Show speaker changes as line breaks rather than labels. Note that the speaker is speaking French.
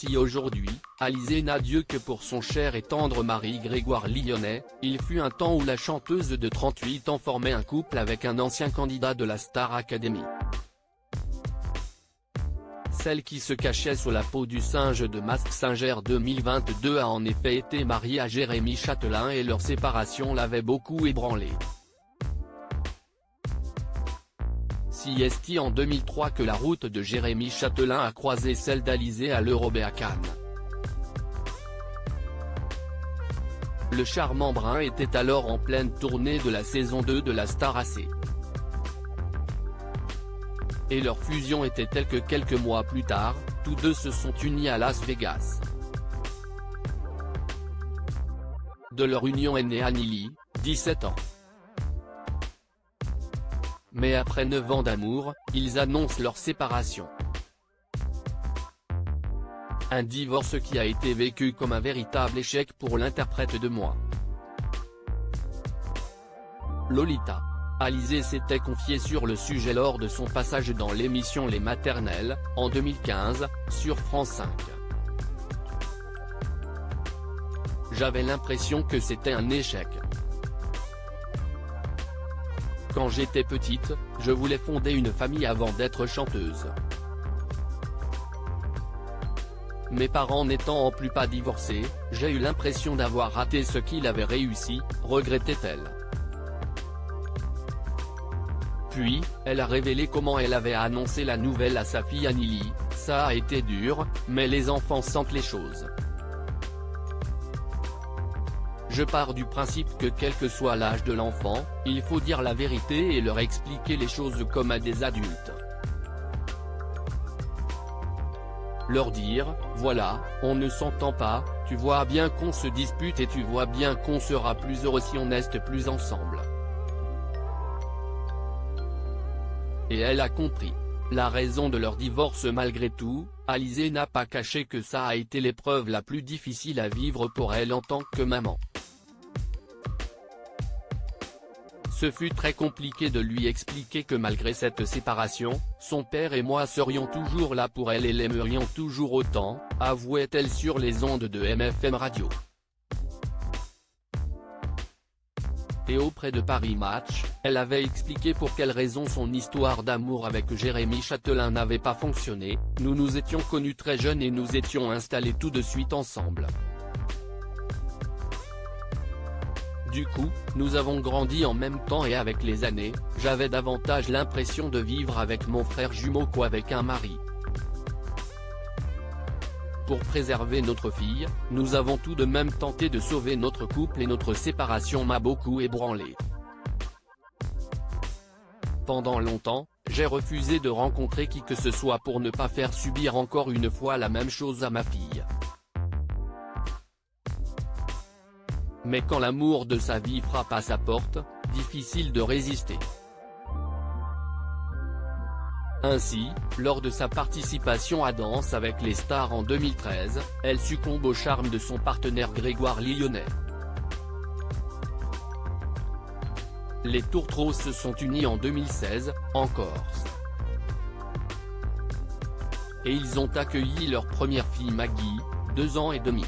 Si aujourd'hui, Alizée n'a Dieu que pour son cher et tendre mari Grégoire Lyonnais, il fut un temps où la chanteuse de 38 ans formait un couple avec un ancien candidat de la Star Academy. Celle qui se cachait sous la peau du singe de Mask Singer 2022 a en effet été mariée à Jérémy Chatelain et leur séparation l'avait beaucoup ébranlé. Si est en 2003 que la route de Jérémy Chatelain a croisé celle d'Alizée à l'Eurobe à Cannes. Le charmant brun était alors en pleine tournée de la saison 2 de la Star AC. Et leur fusion était telle que quelques mois plus tard, tous deux se sont unis à Las Vegas. De leur union est née Annie Lee, 17 ans. Mais après 9 ans d'amour, ils annoncent leur séparation. Un divorce qui a été vécu comme un véritable échec pour l'interprète de Moi, Lolita. Alizée s'était confiée sur le sujet lors de son passage dans l'émission Les Maternelles, en 2015, sur France 5. J'avais l'impression que c'était un échec. Quand j'étais petite, je voulais fonder une famille avant d'être chanteuse. Mes parents n'étant en plus pas divorcés, j'ai eu l'impression d'avoir raté ce qu'il avait réussi, regrettait-elle. Puis, elle a révélé comment elle avait annoncé la nouvelle à sa fille Annie Lee. Ça a été dur, mais les enfants sentent les choses. Je pars du principe que quel que soit l'âge de l'enfant, il faut dire la vérité et leur expliquer les choses comme à des adultes. Leur dire, voilà, on ne s'entend pas, tu vois bien qu'on se dispute et tu vois bien qu'on sera plus heureux si on reste plus ensemble. Et elle a compris. La raison de leur divorce malgré tout, Alizée n'a pas caché que ça a été l'épreuve la plus difficile à vivre pour elle en tant que maman. Ce fut très compliqué de lui expliquer que malgré cette séparation, son père et moi serions toujours là pour elle et l'aimerions toujours autant, avouait-elle sur les ondes de MFM Radio. Et auprès de Paris Match, elle avait expliqué pour quelles raisons son histoire d'amour avec Jérémy Chatelain n'avait pas fonctionné. Nous nous étions connus très jeunes et nous étions installés tout de suite ensemble. Du coup, nous avons grandi en même temps et avec les années, j'avais davantage l'impression de vivre avec mon frère jumeau qu'avec un mari. Pour préserver notre fille, nous avons tout de même tenté de sauver notre couple et notre séparation m'a beaucoup ébranlé. Pendant longtemps, j'ai refusé de rencontrer qui que ce soit pour ne pas faire subir encore une fois la même chose à ma fille. Mais quand l'amour de sa vie frappe à sa porte, difficile de résister. Ainsi, lors de sa participation à Danse avec les stars en 2013, elle succombe au charme de son partenaire Grégoire Lyonnais. Les Tourtereaux se sont unis en 2016, en Corse. Et ils ont accueilli leur première fille Maggie, 2 ans et demi.